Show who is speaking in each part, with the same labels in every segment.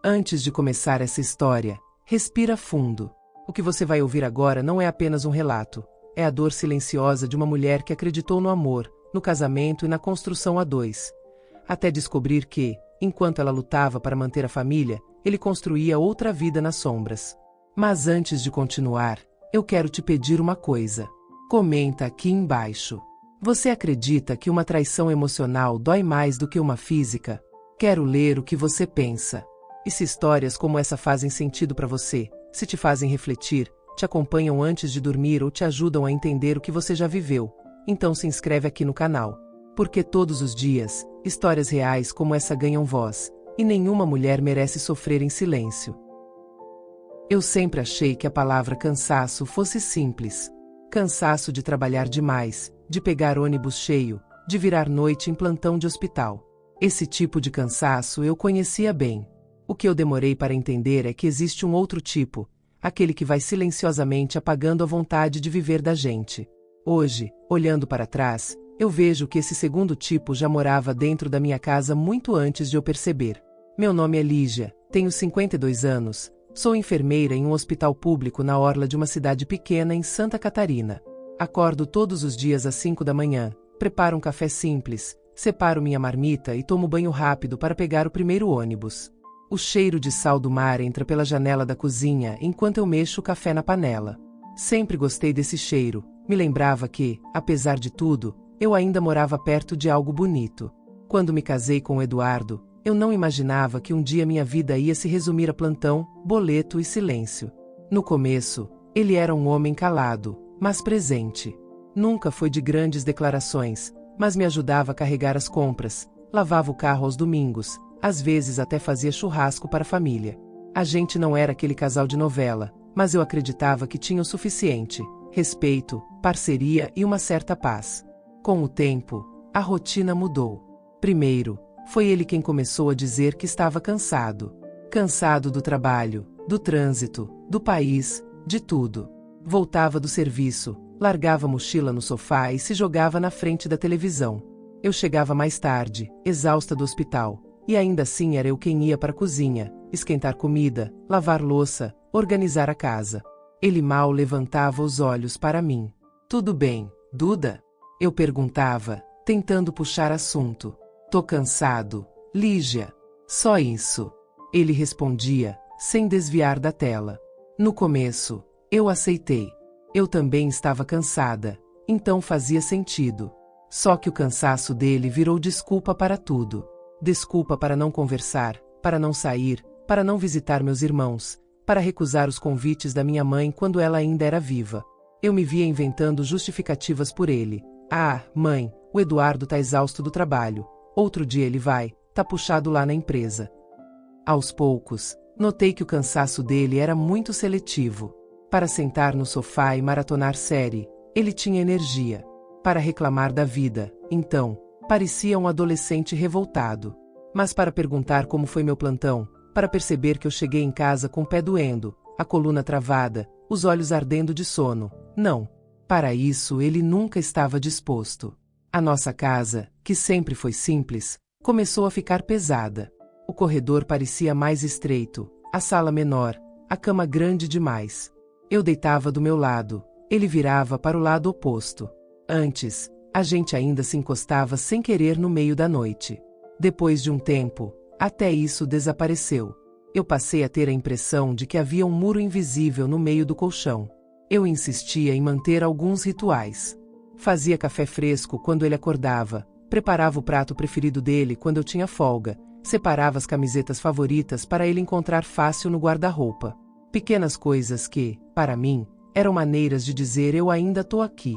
Speaker 1: Antes de começar essa história, respira fundo. O que você vai ouvir agora não é apenas um relato. É a dor silenciosa de uma mulher que acreditou no amor, no casamento e na construção a dois. Até descobrir que, enquanto ela lutava para manter a família, ele construía outra vida nas sombras. Mas antes de continuar, eu quero te pedir uma coisa. Comenta aqui embaixo. Você acredita que uma traição emocional dói mais do que uma física? Quero ler o que você pensa. E se histórias como essa fazem sentido para você, se te fazem refletir, te acompanham antes de dormir ou te ajudam a entender o que você já viveu, então se inscreve aqui no canal. Porque todos os dias, histórias reais como essa ganham voz, e nenhuma mulher merece sofrer em silêncio. Eu sempre achei que a palavra cansaço fosse simples. Cansaço de trabalhar demais, de pegar ônibus cheio, de virar noite em plantão de hospital. Esse tipo de cansaço eu conhecia bem. O que eu demorei para entender é que existe um outro tipo, aquele que vai silenciosamente apagando a vontade de viver da gente. Hoje, olhando para trás, eu vejo que esse segundo tipo já morava dentro da minha casa muito antes de eu perceber. Meu nome é Lígia, tenho 52 anos, sou enfermeira em um hospital público na orla de uma cidade pequena em Santa Catarina. Acordo todos os dias às 5 da manhã, preparo um café simples, separo minha marmita e tomo banho rápido para pegar o primeiro ônibus. O cheiro de sal do mar entra pela janela da cozinha enquanto eu mexo o café na panela. Sempre gostei desse cheiro, me lembrava que, apesar de tudo, eu ainda morava perto de algo bonito. Quando me casei com o Eduardo, eu não imaginava que um dia minha vida ia se resumir a plantão, boleto e silêncio. No começo, ele era um homem calado, mas presente. Nunca foi de grandes declarações, mas me ajudava a carregar as compras, lavava o carro aos domingos, às vezes até fazia churrasco para a família. A gente não era aquele casal de novela, mas eu acreditava que tinha o suficiente: respeito, parceria e uma certa paz. Com o tempo, a rotina mudou. Primeiro, foi ele quem começou a dizer que estava cansado. Cansado do trabalho, do trânsito, do país, de tudo. Voltava do serviço, largava a mochila no sofá e se jogava na frente da televisão. Eu chegava mais tarde, exausta do hospital. E ainda assim era eu quem ia para a cozinha, esquentar comida, lavar louça, organizar a casa. Ele mal levantava os olhos para mim. "Tudo bem, Duda?" Eu perguntava, tentando puxar assunto. "Tô cansado, Lígia." "Só isso." Ele respondia, sem desviar da tela. No começo, eu aceitei. Eu também estava cansada, então fazia sentido. Só que o cansaço dele virou desculpa para tudo. Desculpa para não conversar, para não sair, para não visitar meus irmãos, para recusar os convites da minha mãe quando ela ainda era viva. Eu me via inventando justificativas por ele. "Ah, mãe, o Eduardo tá exausto do trabalho. Outro dia ele vai, tá puxado lá na empresa." Aos poucos, notei que o cansaço dele era muito seletivo. Para sentar no sofá e maratonar série, ele tinha energia. Para reclamar da vida, então, parecia um adolescente revoltado. Mas para perguntar como foi meu plantão, para perceber que eu cheguei em casa com o pé doendo, a coluna travada, os olhos ardendo de sono, não. Para isso ele nunca estava disposto. A nossa casa, que sempre foi simples, começou a ficar pesada. O corredor parecia mais estreito, a sala menor, a cama grande demais. Eu deitava do meu lado, ele virava para o lado oposto. Antes, a gente ainda se encostava sem querer no meio da noite. Depois de um tempo, até isso desapareceu. Eu passei a ter a impressão de que havia um muro invisível no meio do colchão. Eu insistia em manter alguns rituais. Fazia café fresco quando ele acordava, preparava o prato preferido dele quando eu tinha folga, separava as camisetas favoritas para ele encontrar fácil no guarda-roupa. Pequenas coisas que, para mim, eram maneiras de dizer eu ainda tô aqui.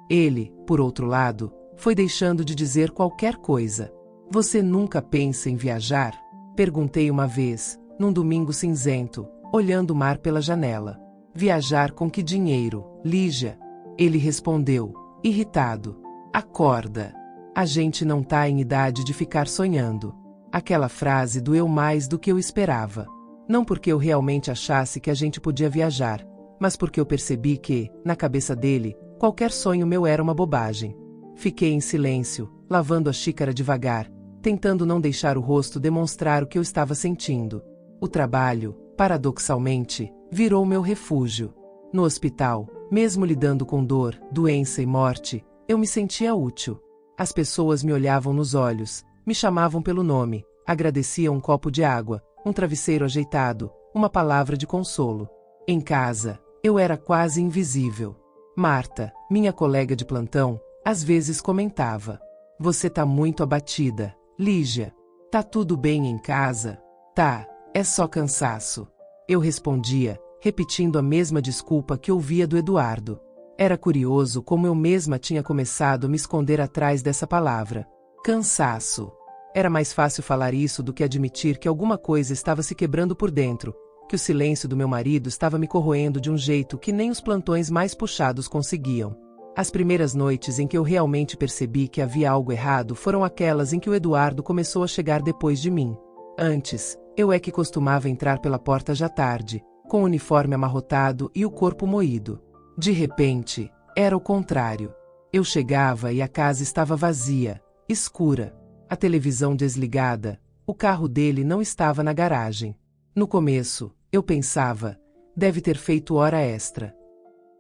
Speaker 1: Ele, por outro lado, foi deixando de dizer qualquer coisa. "Você nunca pensa em viajar?" Perguntei uma vez, num domingo cinzento, olhando o mar pela janela. "Viajar com que dinheiro, Lígia?" Ele respondeu, irritado. "Acorda. A gente não tá em idade de ficar sonhando." Aquela frase doeu mais do que eu esperava. Não porque eu realmente achasse que a gente podia viajar, mas porque eu percebi que, na cabeça dele, qualquer sonho meu era uma bobagem. Fiquei em silêncio, lavando a xícara devagar, tentando não deixar o rosto demonstrar o que eu estava sentindo. O trabalho, paradoxalmente, virou meu refúgio. No hospital, mesmo lidando com dor, doença e morte, eu me sentia útil. As pessoas me olhavam nos olhos, me chamavam pelo nome, agradeciam um copo de água, um travesseiro ajeitado, uma palavra de consolo. Em casa, eu era quase invisível. Marta, minha colega de plantão, às vezes comentava: "Você tá muito abatida, Lígia. Tá tudo bem em casa?" "Tá, é só cansaço." Eu respondia, repetindo a mesma desculpa que ouvia do Eduardo. Era curioso como eu mesma tinha começado a me esconder atrás dessa palavra. Cansaço. Era mais fácil falar isso do que admitir que alguma coisa estava se quebrando por dentro, que o silêncio do meu marido estava me corroendo de um jeito que nem os plantões mais puxados conseguiam. As primeiras noites em que eu realmente percebi que havia algo errado foram aquelas em que o Eduardo começou a chegar depois de mim. Antes, eu é que costumava entrar pela porta já tarde, com o uniforme amarrotado e o corpo moído. De repente, era o contrário. Eu chegava e a casa estava vazia, escura, a televisão desligada, o carro dele não estava na garagem. No começo, eu pensava, deve ter feito hora extra.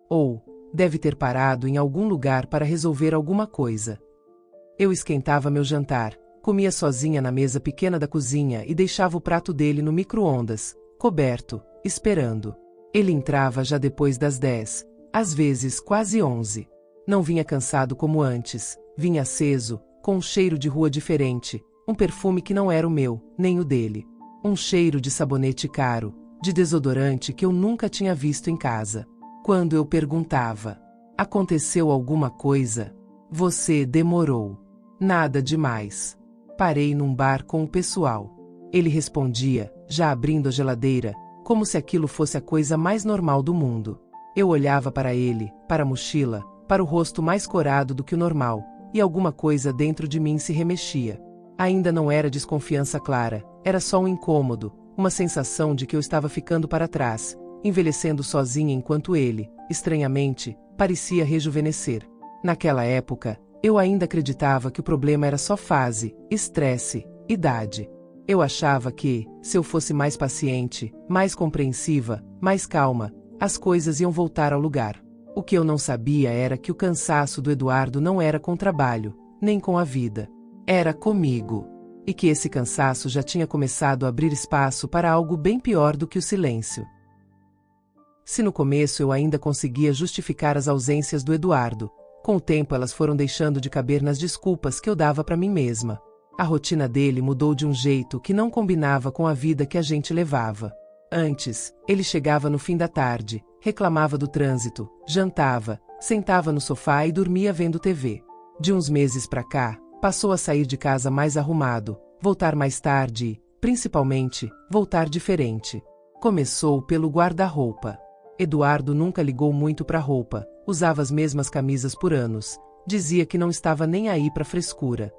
Speaker 1: Ou, deve ter parado em algum lugar para resolver alguma coisa. Eu esquentava meu jantar, comia sozinha na mesa pequena da cozinha e deixava o prato dele no micro-ondas, coberto, esperando. Ele entrava já depois das 10, às vezes quase 11. Não vinha cansado como antes, vinha aceso, com um cheiro de rua diferente, um perfume que não era o meu, nem o dele. Um cheiro de sabonete caro, de desodorante que eu nunca tinha visto em casa. Quando eu perguntava: "Aconteceu alguma coisa?" "Você demorou." "Nada demais. Parei num bar com o pessoal." Ele respondia, já abrindo a geladeira, como se aquilo fosse a coisa mais normal do mundo. Eu olhava para ele, para a mochila, para o rosto mais corado do que o normal, e alguma coisa dentro de mim se remexia. Ainda não era desconfiança clara, era só um incômodo, uma sensação de que eu estava ficando para trás, envelhecendo sozinha enquanto ele, estranhamente, parecia rejuvenescer. Naquela época, eu ainda acreditava que o problema era só fase, estresse, idade. Eu achava que, se eu fosse mais paciente, mais compreensiva, mais calma, as coisas iam voltar ao lugar. O que eu não sabia era que o cansaço do Eduardo não era com o trabalho, nem com a vida. Era comigo. E que esse cansaço já tinha começado a abrir espaço para algo bem pior do que o silêncio. Se no começo eu ainda conseguia justificar as ausências do Eduardo, com o tempo elas foram deixando de caber nas desculpas que eu dava para mim mesma. A rotina dele mudou de um jeito que não combinava com a vida que a gente levava. Antes, ele chegava no fim da tarde, reclamava do trânsito, jantava, sentava no sofá e dormia vendo TV. De uns meses pra cá, passou a sair de casa mais arrumado, voltar mais tarde e, principalmente, voltar diferente. Começou pelo guarda-roupa. Eduardo nunca ligou muito pra roupa, usava as mesmas camisas por anos, dizia que não estava nem aí pra frescura.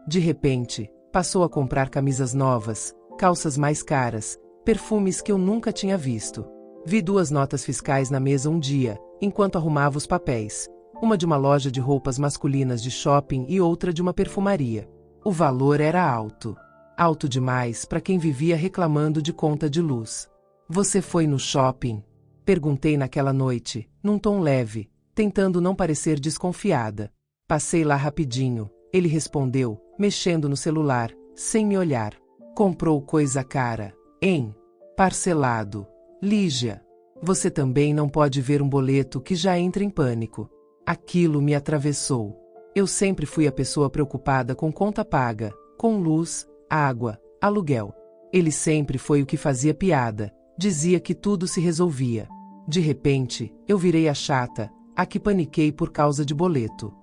Speaker 1: De repente, passou a comprar camisas novas, calças mais caras, perfumes que eu nunca tinha visto. Vi 2 notas fiscais na mesa um dia, enquanto arrumava os papéis. Uma de uma loja de roupas masculinas de shopping e outra de uma perfumaria. O valor era alto. Alto demais para quem vivia reclamando de conta de luz. "Você foi no shopping?" Perguntei naquela noite, num tom leve, tentando não parecer desconfiada. "Passei lá rapidinho", ele respondeu, mexendo no celular, sem me olhar. "Comprou coisa cara, hein? Parcelado. Lígia, você também não pode ver um boleto que já entra em pânico." Aquilo me atravessou. Eu sempre fui a pessoa preocupada com conta paga, com luz, água, aluguel. Ele sempre foi o que fazia piada, dizia que tudo se resolvia. De repente, eu virei a chata, a que paniquei por causa de boleto.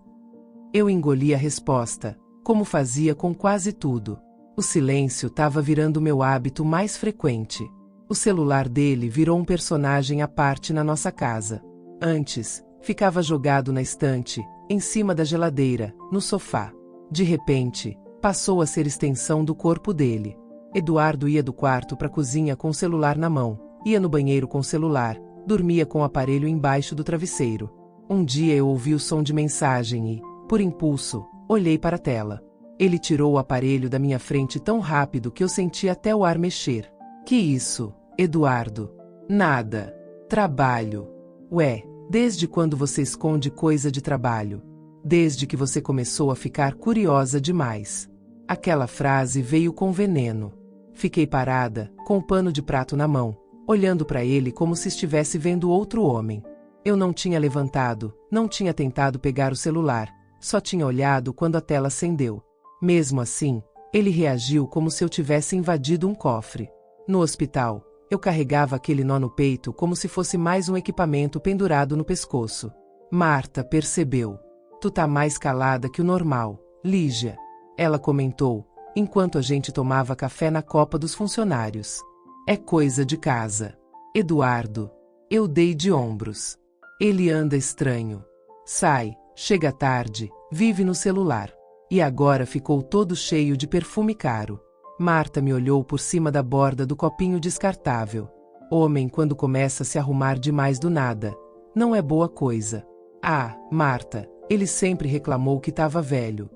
Speaker 1: Eu engoli a resposta, como fazia com quase tudo. O silêncio estava virando meu hábito mais frequente. O celular dele virou um personagem à parte na nossa casa. Antes, ficava jogado na estante, em cima da geladeira, no sofá. De repente, passou a ser extensão do corpo dele. Eduardo ia do quarto para a cozinha com o celular na mão, ia no banheiro com o celular, dormia com o aparelho embaixo do travesseiro. Um dia eu ouvi o som de mensagem e, por impulso, olhei para a tela. Ele tirou o aparelho da minha frente tão rápido que eu senti até o ar mexer. Que isso, Eduardo? Nada. Trabalho. Ué, desde quando você esconde coisa de trabalho? Desde que você começou a ficar curiosa demais. Aquela frase veio com veneno. Fiquei parada, com o pano de prato na mão, olhando para ele como se estivesse vendo outro homem. Eu não tinha levantado, não tinha tentado pegar o celular, só tinha olhado quando a tela acendeu. Mesmo assim, ele reagiu como se eu tivesse invadido um cofre. No hospital, eu carregava aquele nó no peito como se fosse mais um equipamento pendurado no pescoço. Marta percebeu. Tu tá mais calada que o normal, Lígia. Ela comentou, enquanto a gente tomava café na copa dos funcionários. É coisa de casa. Eduardo. Eu dei de ombros. Ele anda estranho. Sai, chega tarde, vive no celular. E agora ficou todo cheio de perfume caro. Marta me olhou por cima da borda do copinho descartável. Homem quando começa a se arrumar demais do nada. Não é boa coisa. Ah, Marta, ele sempre reclamou que estava velho.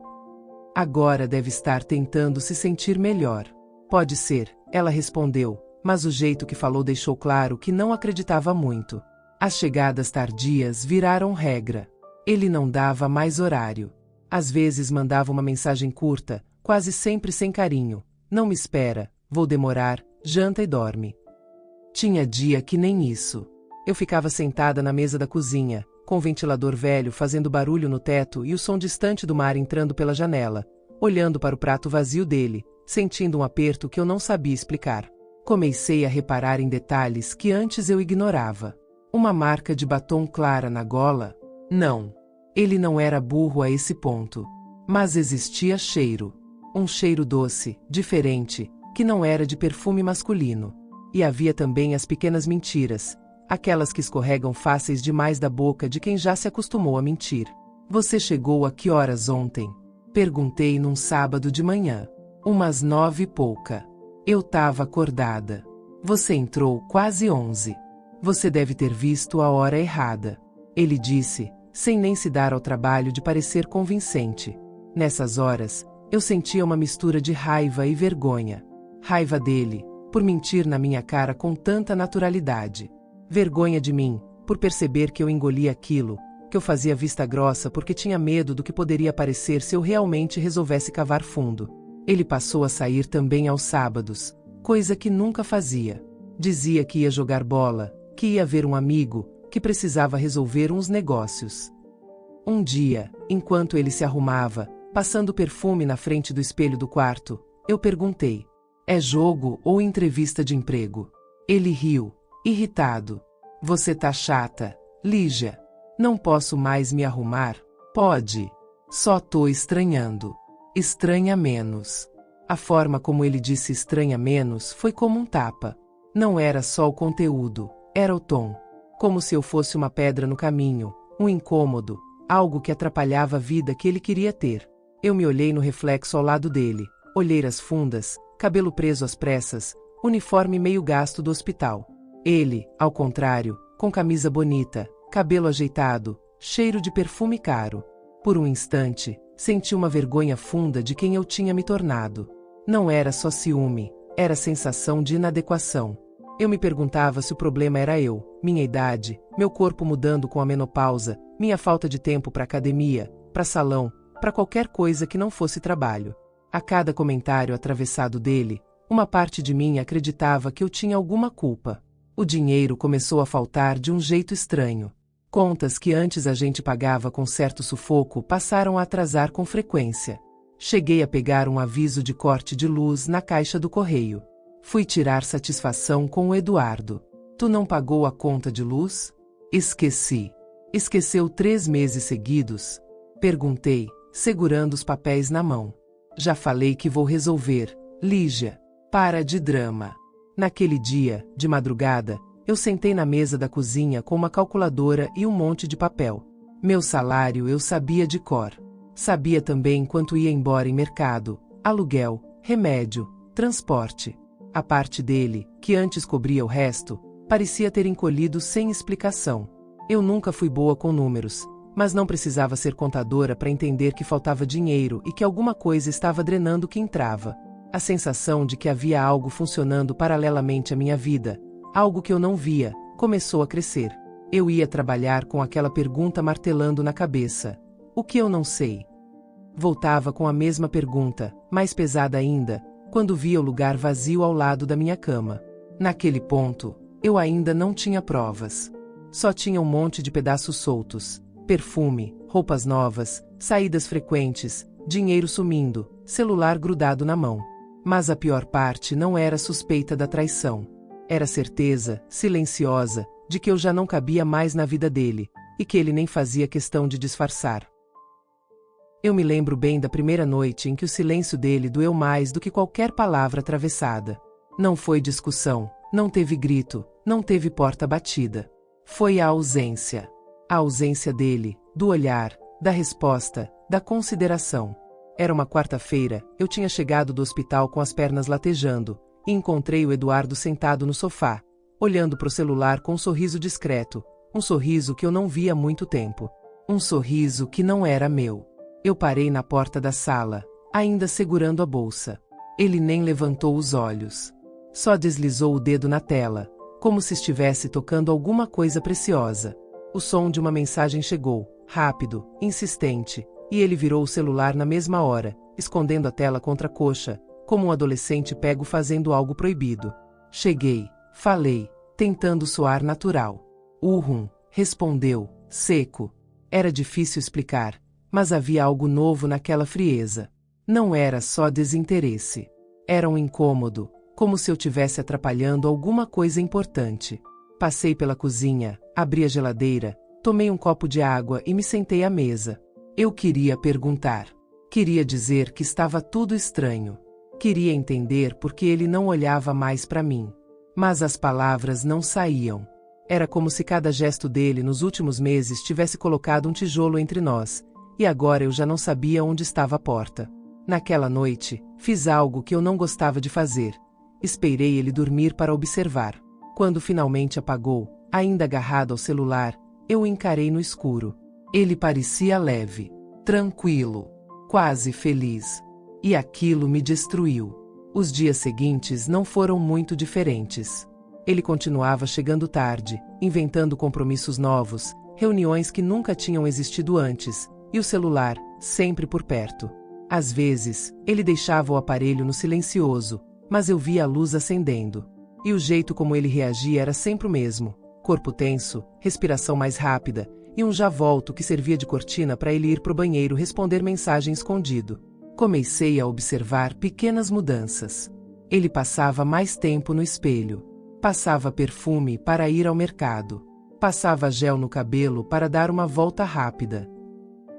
Speaker 1: Agora deve estar tentando se sentir melhor. Pode ser, ela respondeu, mas o jeito que falou deixou claro que não acreditava muito. As chegadas tardias viraram regra. Ele não dava mais horário. Às vezes mandava uma mensagem curta, quase sempre sem carinho. Não me espera, vou demorar, janta e dorme. Tinha dia que nem isso. Eu ficava sentada na mesa da cozinha, com o ventilador velho fazendo barulho no teto e o som distante do mar entrando pela janela, olhando para o prato vazio dele, sentindo um aperto que eu não sabia explicar. Comecei a reparar em detalhes que antes eu ignorava. Uma marca de batom clara na gola? Não. Ele não era burro a esse ponto. Mas existia cheiro. Um cheiro doce, diferente, que não era de perfume masculino. E havia também as pequenas mentiras, aquelas que escorregam fáceis demais da boca de quem já se acostumou a mentir. Você chegou a que horas ontem? Perguntei num sábado de manhã. Umas 9 e pouca. Eu tava acordada. Você entrou quase 11. Você deve ter visto a hora errada. Ele disse, sem nem se dar ao trabalho de parecer convincente. Nessas horas, eu sentia uma mistura de raiva e vergonha. Raiva dele, por mentir na minha cara com tanta naturalidade. Vergonha de mim, por perceber que eu engolia aquilo, que eu fazia vista grossa porque tinha medo do que poderia parecer se eu realmente resolvesse cavar fundo. Ele passou a sair também aos sábados, coisa que nunca fazia. Dizia que ia jogar bola, que ia ver um amigo, que precisava resolver uns negócios. Um dia, enquanto ele se arrumava, passando perfume na frente do espelho do quarto, eu perguntei, é jogo ou entrevista de emprego? Ele riu, irritado. Você tá chata, Lígia. Não posso mais me arrumar? Pode. Só tô estranhando. Estranha menos. A forma como ele disse estranha menos foi como um tapa. Não era só o conteúdo, era o tom. Como se eu fosse uma pedra no caminho, um incômodo, algo que atrapalhava a vida que ele queria ter. Eu me olhei no reflexo ao lado dele, olheiras fundas, cabelo preso às pressas, uniforme meio gasto do hospital. Ele, ao contrário, com camisa bonita, cabelo ajeitado, cheiro de perfume caro. Por um instante, senti uma vergonha funda de quem eu tinha me tornado. Não era só ciúme, era sensação de inadequação. Eu me perguntava se o problema era eu, minha idade, meu corpo mudando com a menopausa, minha falta de tempo para academia, para salão, para qualquer coisa que não fosse trabalho. A cada comentário atravessado dele, uma parte de mim acreditava que eu tinha alguma culpa. O dinheiro começou a faltar de um jeito estranho. Contas que antes a gente pagava com certo sufoco passaram a atrasar com frequência. Cheguei a pegar um aviso de corte de luz na caixa do correio. Fui tirar satisfação com o Eduardo. Tu não pagou a conta de luz? Esqueci. Esqueceu 3 meses seguidos? Perguntei, segurando os papéis na mão. Já falei que vou resolver, Lígia. Para de drama. Naquele dia, de madrugada, eu sentei na mesa da cozinha com uma calculadora e um monte de papel. Meu salário eu sabia de cor. Sabia também quanto ia embora em mercado, aluguel, remédio, transporte. A parte dele, que antes cobria o resto, parecia ter encolhido sem explicação. Eu nunca fui boa com números, mas não precisava ser contadora para entender que faltava dinheiro e que alguma coisa estava drenando o que entrava. A sensação de que havia algo funcionando paralelamente à minha vida, algo que eu não via, começou a crescer. Eu ia trabalhar com aquela pergunta martelando na cabeça: o que eu não sei? Voltava com a mesma pergunta, mais pesada ainda, quando via o lugar vazio ao lado da minha cama. Naquele ponto, eu ainda não tinha provas. Só tinha um monte de pedaços soltos, perfume, roupas novas, saídas frequentes, dinheiro sumindo, celular grudado na mão. Mas a pior parte não era a suspeita da traição. Era a certeza, silenciosa, de que eu já não cabia mais na vida dele, e que ele nem fazia questão de disfarçar. Eu me lembro bem da primeira noite em que o silêncio dele doeu mais do que qualquer palavra atravessada. Não foi discussão, não teve grito, não teve porta batida. Foi a ausência. A ausência dele, do olhar, da resposta, da consideração. Era uma quarta-feira, eu tinha chegado do hospital com as pernas latejando, e encontrei o Eduardo sentado no sofá, olhando para o celular com um sorriso discreto, um sorriso que eu não via há muito tempo. Um sorriso que não era meu. Eu parei na porta da sala, ainda segurando a bolsa. Ele nem levantou os olhos. Só deslizou o dedo na tela, como se estivesse tocando alguma coisa preciosa. O som de uma mensagem chegou, rápido, insistente, e ele virou o celular na mesma hora, escondendo a tela contra a coxa, como um adolescente pego fazendo algo proibido. Cheguei, falei, tentando soar natural. Respondeu, seco. Era difícil explicar, mas havia algo novo naquela frieza. Não era só desinteresse. Era um incômodo, como se eu tivesse atrapalhando alguma coisa importante. Passei pela cozinha, abri a geladeira, tomei um copo de água e me sentei à mesa. Eu queria perguntar. Queria dizer que estava tudo estranho. Queria entender por que ele não olhava mais para mim. Mas as palavras não saíam. Era como se cada gesto dele nos últimos meses tivesse colocado um tijolo entre nós, e agora eu já não sabia onde estava a porta. Naquela noite, fiz algo que eu não gostava de fazer. Esperei ele dormir para observar. Quando finalmente apagou, ainda agarrado ao celular, eu o encarei no escuro. Ele parecia leve, tranquilo, quase feliz. E aquilo me destruiu. Os dias seguintes não foram muito diferentes. Ele continuava chegando tarde, inventando compromissos novos, reuniões que nunca tinham existido antes, e o celular, sempre por perto. Às vezes, ele deixava o aparelho no silencioso, mas eu via a luz acendendo. E o jeito como ele reagia era sempre o mesmo: corpo tenso, respiração mais rápida, e um já volto que servia de cortina para ele ir pro banheiro responder mensagem escondido. Comecei a observar pequenas mudanças. Ele passava mais tempo no espelho. Passava perfume para ir ao mercado. Passava gel no cabelo para dar uma volta rápida.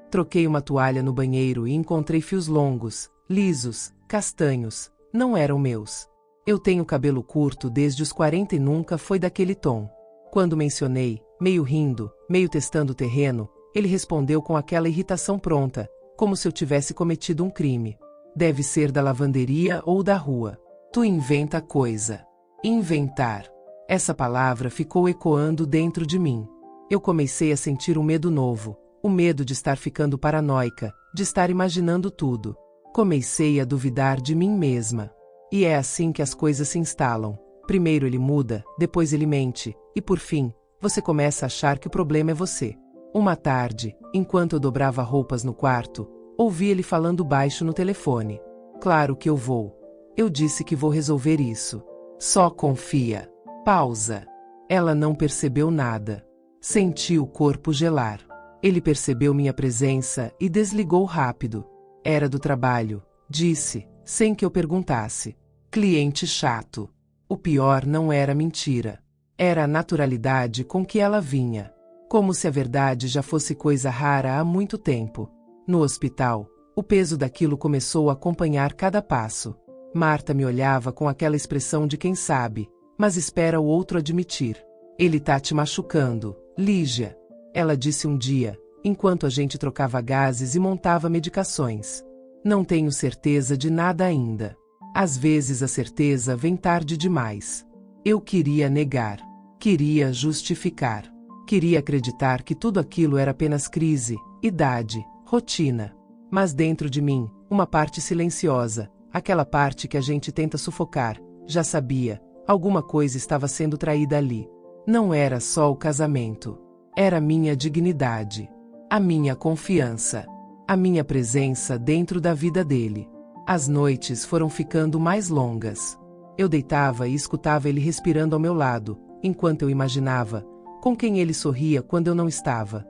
Speaker 1: Troquei uma toalha no banheiro e encontrei fios longos, lisos, castanhos. Não eram meus. Eu tenho cabelo curto desde os 40 e nunca foi daquele tom. Quando mencionei, meio rindo, meio testando o terreno, ele respondeu com aquela irritação pronta, como se eu tivesse cometido um crime. Deve ser da lavanderia ou da rua. Tu inventa coisa. Inventar. Essa palavra ficou ecoando dentro de mim. Eu comecei a sentir um medo novo, o medo de estar ficando paranoica, de estar imaginando tudo. Comecei a duvidar de mim mesma. E é assim que as coisas se instalam. Primeiro ele muda, depois ele mente, e por fim, você começa a achar que o problema é você. Uma tarde, enquanto eu dobrava roupas no quarto, ouvi ele falando baixo no telefone. Claro que eu vou. Eu disse que vou resolver isso. Só confia. Pausa. Ela não percebeu nada. Senti o corpo gelar. Ele percebeu minha presença e desligou rápido. Era do trabalho, disse, sem que eu perguntasse. Cliente chato. O pior não era mentira. Era a naturalidade com que ela vinha. Como se a verdade já fosse coisa rara há muito tempo. No hospital, o peso daquilo começou a acompanhar cada passo. Marta me olhava com aquela expressão de quem sabe, mas espera o outro admitir. Ele tá te machucando, Lígia. Ela disse um dia, enquanto a gente trocava gases e montava medicações. Não tenho certeza de nada ainda. Às vezes a certeza vem tarde demais. Eu queria negar. Queria justificar. Queria acreditar que tudo aquilo era apenas crise, idade, rotina. Mas dentro de mim, uma parte silenciosa, Aquela parte que a gente tenta sufocar, já sabia, alguma coisa estava sendo traída ali. Não era só o casamento. Era minha dignidade. A minha confiança. A minha presença dentro da vida dele. As noites foram ficando mais longas. Eu deitava e escutava ele respirando ao meu lado, enquanto eu imaginava com quem ele sorria quando eu não estava.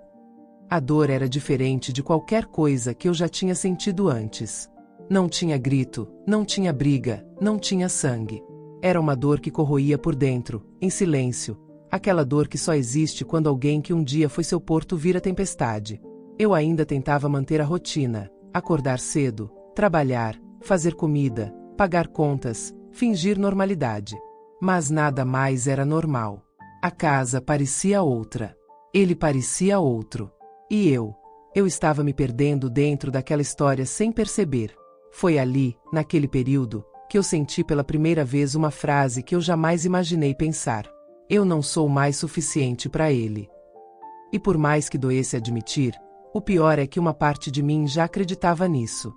Speaker 1: A dor era diferente de qualquer coisa que eu já tinha sentido antes. Não tinha grito, não tinha briga, não tinha sangue. Era uma dor que corroía por dentro, em silêncio. Aquela dor que só existe quando alguém que um dia foi seu porto vira tempestade. Eu ainda tentava manter a rotina, acordar cedo, trabalhar, fazer comida, pagar contas, fingir normalidade. Mas nada mais era normal. A casa parecia outra. Ele parecia outro. E eu estava me perdendo dentro daquela história sem perceber. Foi ali, naquele período, que eu senti pela primeira vez uma frase que eu jamais imaginei pensar. Eu não sou mais suficiente para ele. E por mais que doesse admitir, o pior é que uma parte de mim já acreditava nisso.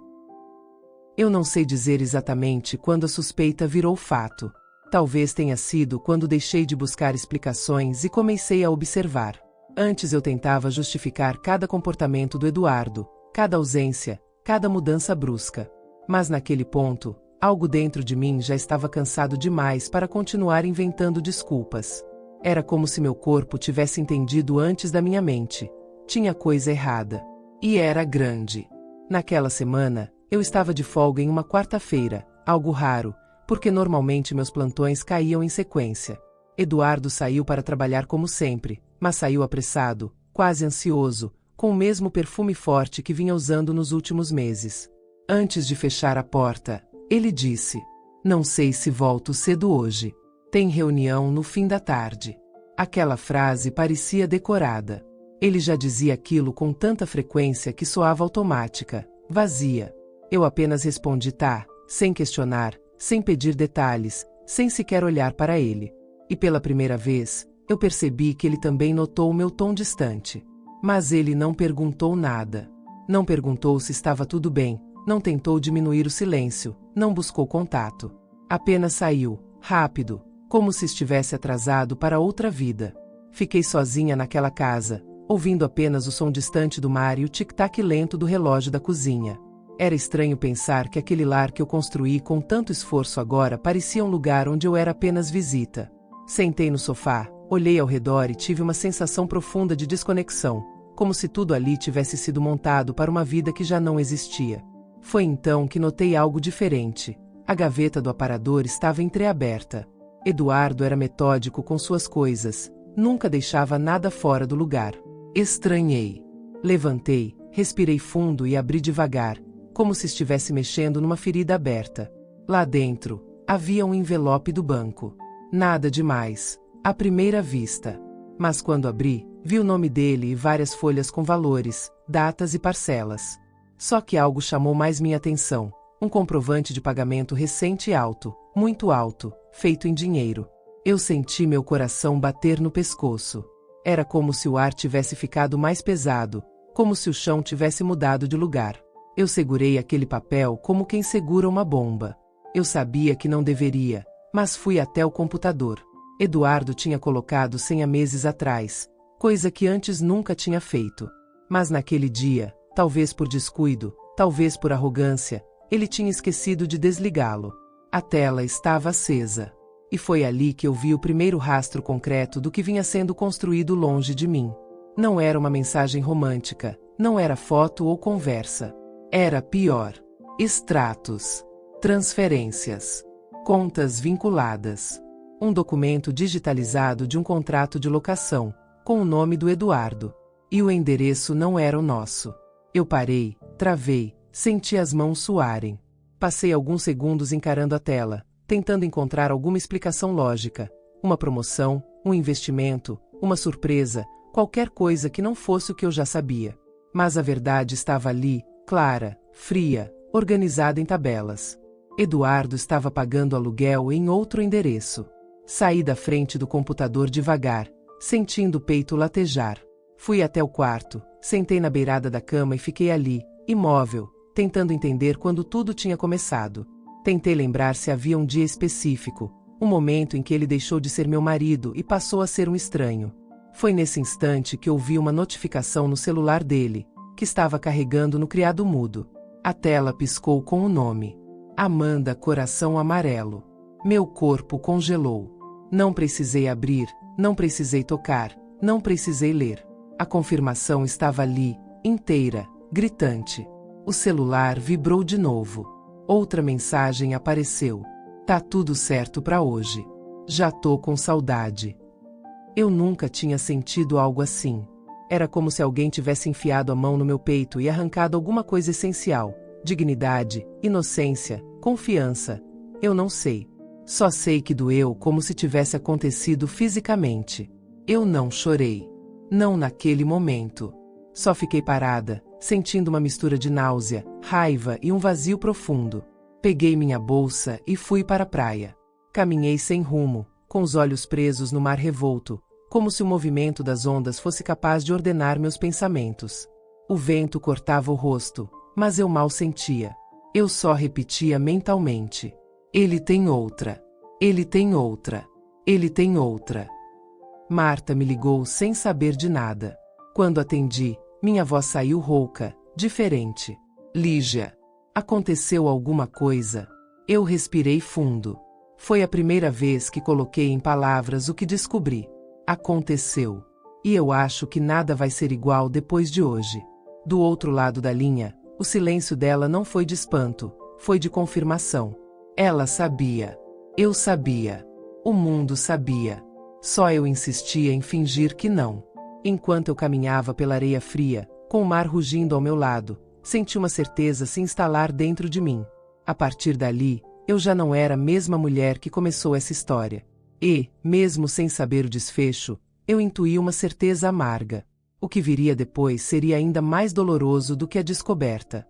Speaker 1: Eu não sei dizer exatamente quando a suspeita virou fato. Talvez tenha sido quando deixei de buscar explicações e comecei a observar. Antes eu tentava justificar cada comportamento do Eduardo, cada ausência, cada mudança brusca. Mas naquele ponto, algo dentro de mim já estava cansado demais para continuar inventando desculpas. Era como se meu corpo tivesse entendido antes da minha mente. Tinha coisa errada. E era grande. Naquela semana, eu estava de folga em uma quarta-feira, algo raro, porque normalmente meus plantões caíam em sequência. Eduardo saiu para trabalhar como sempre, mas saiu apressado, quase ansioso, com o mesmo perfume forte que vinha usando nos últimos meses. Antes de fechar a porta, ele disse: "Não sei se volto cedo hoje. Tem reunião no fim da tarde." Aquela frase parecia decorada. Ele já dizia aquilo com tanta frequência que soava automática, vazia. Eu apenas respondi tá, sem questionar, sem pedir detalhes, sem sequer olhar para ele. E pela primeira vez, eu percebi que ele também notou o meu tom distante. Mas ele não perguntou nada. Não perguntou se estava tudo bem, não tentou diminuir o silêncio, não buscou contato. Apenas saiu, rápido, como se estivesse atrasado para outra vida. Fiquei sozinha naquela casa, ouvindo apenas o som distante do mar e o tic-tac lento do relógio da cozinha. Era estranho pensar que aquele lar que eu construí com tanto esforço agora parecia um lugar onde eu era apenas visita. Sentei no sofá, olhei ao redor e tive uma sensação profunda de desconexão, como se tudo ali tivesse sido montado para uma vida que já não existia. Foi então que notei algo diferente. A gaveta do aparador estava entreaberta. Eduardo era metódico com suas coisas, nunca deixava nada fora do lugar. Estranhei. Levantei, respirei fundo e abri devagar, como se estivesse mexendo numa ferida aberta. Lá dentro, havia um envelope do banco. Nada demais, à primeira vista. Mas quando abri, vi o nome dele e várias folhas com valores, datas e parcelas. Só que algo chamou mais minha atenção. Um comprovante de pagamento recente e alto, muito alto, feito em dinheiro. Eu senti meu coração bater no pescoço. Era como se o ar tivesse ficado mais pesado, como se o chão tivesse mudado de lugar. Eu segurei aquele papel como quem segura uma bomba. Eu sabia que não deveria, mas fui até o computador. Eduardo tinha colocado senha meses atrás, coisa que antes nunca tinha feito. Mas naquele dia, talvez por descuido, talvez por arrogância, ele tinha esquecido de desligá-lo. A tela estava acesa. E foi ali que eu vi o primeiro rastro concreto do que vinha sendo construído longe de mim. Não era uma mensagem romântica, não era foto ou conversa. Era pior. Extratos. Transferências. Contas vinculadas. Um documento digitalizado de um contrato de locação, com o nome do Eduardo. E o endereço não era o nosso. Eu parei, travei, senti as mãos suarem. Passei alguns segundos encarando a tela, tentando encontrar alguma explicação lógica. Uma promoção, um investimento, uma surpresa, qualquer coisa que não fosse o que eu já sabia. Mas a verdade estava ali, clara, fria, organizada em tabelas. Eduardo estava pagando aluguel em outro endereço. Saí da frente do computador devagar, sentindo o peito latejar. Fui até o quarto, sentei na beirada da cama e fiquei ali, imóvel, tentando entender quando tudo tinha começado. Tentei lembrar se havia um dia específico, um momento em que ele deixou de ser meu marido e passou a ser um estranho. Foi nesse instante que ouvi uma notificação no celular dele, que estava carregando no criado mudo. A tela piscou com o nome. Amanda Coração Amarelo. Meu corpo congelou. Não precisei abrir, não precisei tocar, não precisei ler. A confirmação estava ali, inteira, gritante. O celular vibrou de novo. Outra mensagem apareceu. Tá tudo certo pra hoje. Já tô com saudade. Eu nunca tinha sentido algo assim. Era como se alguém tivesse enfiado a mão no meu peito e arrancado alguma coisa essencial. Dignidade, inocência, confiança. Eu não sei. Só sei que doeu como se tivesse acontecido fisicamente. Eu não chorei. Não naquele momento. Só fiquei parada, sentindo uma mistura de náusea, raiva e um vazio profundo. Peguei minha bolsa e fui para a praia. Caminhei sem rumo, com os olhos presos no mar revolto, como se o movimento das ondas fosse capaz de ordenar meus pensamentos. O vento cortava o rosto, mas eu mal sentia. Eu só repetia mentalmente. Ele tem outra. Ele tem outra. Ele tem outra. Marta me ligou sem saber de nada. Quando atendi, minha voz saiu rouca, diferente. Lígia. Aconteceu alguma coisa? Eu respirei fundo. Foi a primeira vez que coloquei em palavras o que descobri. Aconteceu. E eu acho que nada vai ser igual depois de hoje. Do outro lado da linha, o silêncio dela não foi de espanto, foi de confirmação. Ela sabia. Eu sabia. O mundo sabia. Só eu insistia em fingir que não. Enquanto eu caminhava pela areia fria, com o mar rugindo ao meu lado, senti uma certeza se instalar dentro de mim. A partir dali, eu já não era a mesma mulher que começou essa história. E, mesmo sem saber o desfecho, eu intuí uma certeza amarga. O que viria depois seria ainda mais doloroso do que a descoberta.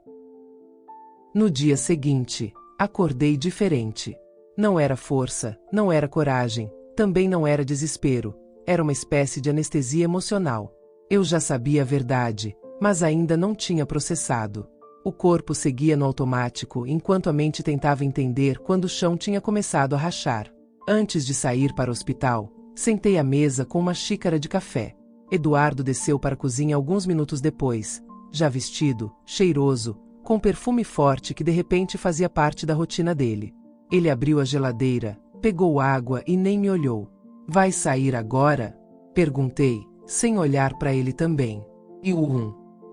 Speaker 1: No dia seguinte, acordei diferente. Não era força, não era coragem, também não era desespero. Era uma espécie de anestesia emocional. Eu já sabia a verdade, mas ainda não tinha processado. O corpo seguia no automático enquanto a mente tentava entender quando o chão tinha começado a rachar. Antes de sair para o hospital, sentei à mesa com uma xícara de café. Eduardo desceu para a cozinha alguns minutos depois, já vestido, cheiroso, com um perfume forte que de repente fazia parte da rotina dele. Ele abriu a geladeira, pegou água e nem me olhou. Vai sair agora? Perguntei, sem olhar para ele também.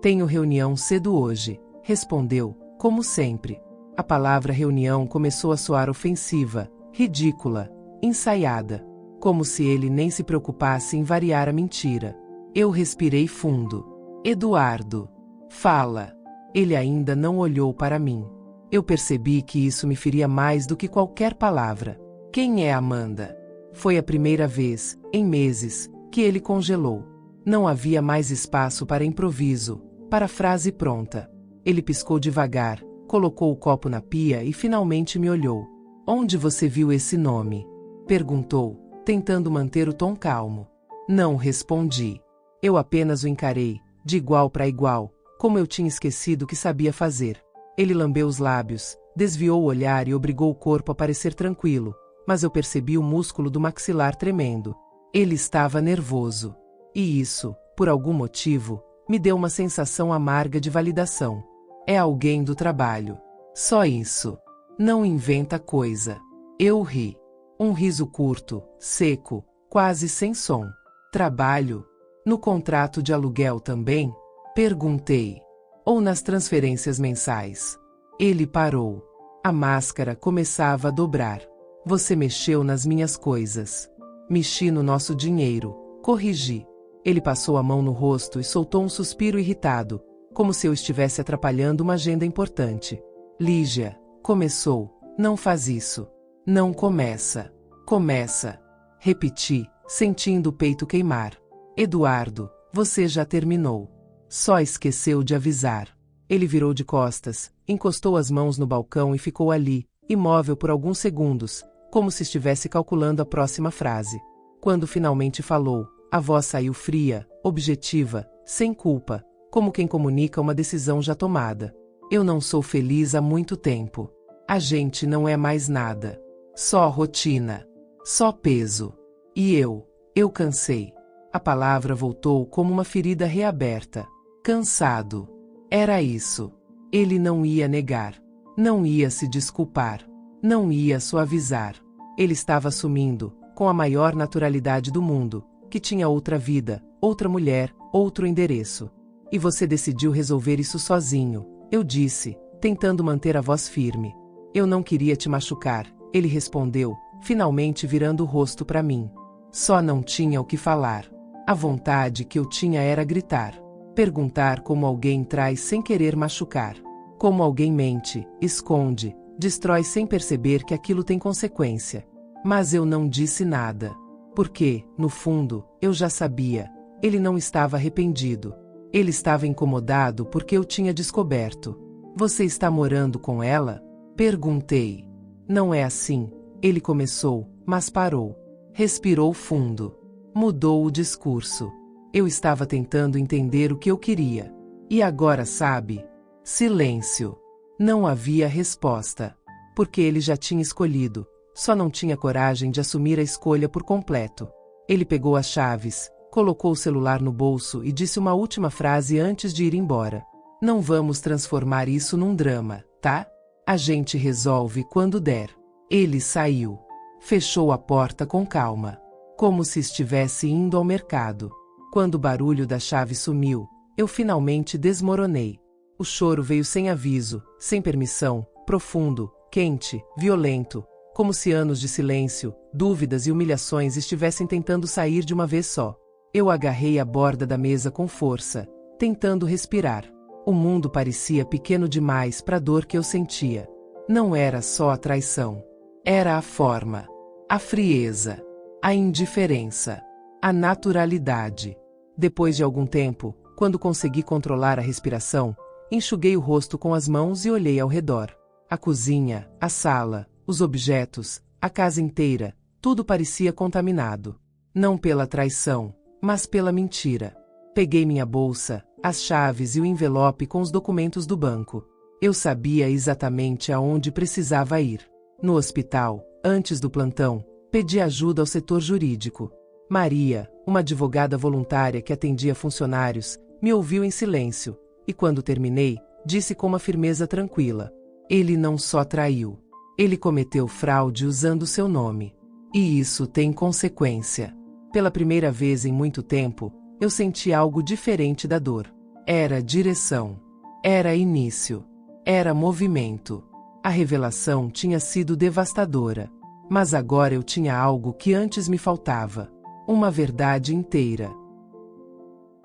Speaker 1: Tenho reunião cedo hoje, respondeu, como sempre. A palavra reunião começou a soar ofensiva, ridícula, ensaiada. Como se ele nem se preocupasse em variar a mentira. Eu respirei fundo. Eduardo. Fala. Ele ainda não olhou para mim. Eu percebi que isso me feria mais do que qualquer palavra. Quem é Amanda? Foi a primeira vez, em meses, que ele congelou. Não havia mais espaço para improviso, para frase pronta. Ele piscou devagar, colocou o copo na pia e finalmente me olhou. Onde você viu esse nome? Perguntou, tentando manter o tom calmo. Não respondi. Eu apenas o encarei, de igual para igual, como eu tinha esquecido que sabia fazer. Ele lambeu os lábios, desviou o olhar e obrigou o corpo a parecer tranquilo, mas eu percebi o músculo do maxilar tremendo. Ele estava nervoso. E isso, por algum motivo, me deu uma sensação amarga de validação. É alguém do trabalho. Só isso. Não inventa coisa. Eu ri. Um riso curto, seco, quase sem som. Trabalho? No contrato de aluguel também? Perguntei. Ou nas transferências mensais? Ele parou. A máscara começava a dobrar. Você mexeu nas minhas coisas. Mexi no nosso dinheiro. Corrigi. Ele passou a mão no rosto e soltou um suspiro irritado, como se eu estivesse atrapalhando uma agenda importante. Lígia, começou. Não faz isso. Não começa. Começa. Repeti, sentindo o peito queimar. Eduardo, você já terminou. Só esqueceu de avisar. Ele virou de costas, encostou as mãos no balcão e ficou ali, imóvel por alguns segundos, como se estivesse calculando a próxima frase. Quando finalmente falou, a voz saiu fria, objetiva, sem culpa, como quem comunica uma decisão já tomada. Eu não sou feliz há muito tempo. A gente não é mais nada. Só rotina. Só peso. E eu cansei. A palavra voltou como uma ferida reaberta. Cansado. Era isso. Ele não ia negar. Não ia se desculpar. Não ia suavizar. Ele estava assumindo, com a maior naturalidade do mundo, que tinha outra vida, outra mulher, outro endereço. E você decidiu resolver isso sozinho, eu disse, tentando manter a voz firme. Eu não queria te machucar, ele respondeu, finalmente virando o rosto para mim. Só não tinha o que falar. A vontade que eu tinha era gritar. Perguntar como alguém trai sem querer machucar. Como alguém mente, esconde, destrói sem perceber que aquilo tem consequência. Mas eu não disse nada. Porque, no fundo, eu já sabia. Ele não estava arrependido. Ele estava incomodado porque eu tinha descoberto. Você está morando com ela? Perguntei. Não é assim. Ele começou, mas parou. Respirou fundo. Mudou o discurso. Eu estava tentando entender o que eu queria. E agora sabe? Silêncio. Não havia resposta. Porque ele já tinha escolhido. Só não tinha coragem de assumir a escolha por completo. Ele pegou as chaves, colocou o celular no bolso e disse uma última frase antes de ir embora. Não vamos transformar isso num drama, tá? A gente resolve quando der. Ele saiu. Fechou a porta com calma. Como se estivesse indo ao mercado. Quando o barulho da chave sumiu, eu finalmente desmoronei. O choro veio sem aviso, sem permissão, profundo, quente, violento, como se anos de silêncio, dúvidas e humilhações estivessem tentando sair de uma vez só. Eu agarrei a borda da mesa com força, tentando respirar. O mundo parecia pequeno demais para a dor que eu sentia. Não era só a traição. Era a forma, a frieza, a indiferença, a naturalidade. Depois de algum tempo, quando consegui controlar a respiração, enxuguei o rosto com as mãos e olhei ao redor. A cozinha, a sala, os objetos, a casa inteira, tudo parecia contaminado. Não pela traição, mas pela mentira. Peguei minha bolsa, as chaves e o envelope com os documentos do banco. Eu sabia exatamente aonde precisava ir. No hospital, antes do plantão, pedi ajuda ao setor jurídico. Maria, uma advogada voluntária que atendia funcionários, me ouviu em silêncio, e quando terminei, disse com uma firmeza tranquila: ele não só traiu. Ele cometeu fraude usando seu nome. E isso tem consequência. Pela primeira vez em muito tempo, eu senti algo diferente da dor. Era direção. Era início. Era movimento. A revelação tinha sido devastadora. Mas agora eu tinha algo que antes me faltava. Uma verdade inteira.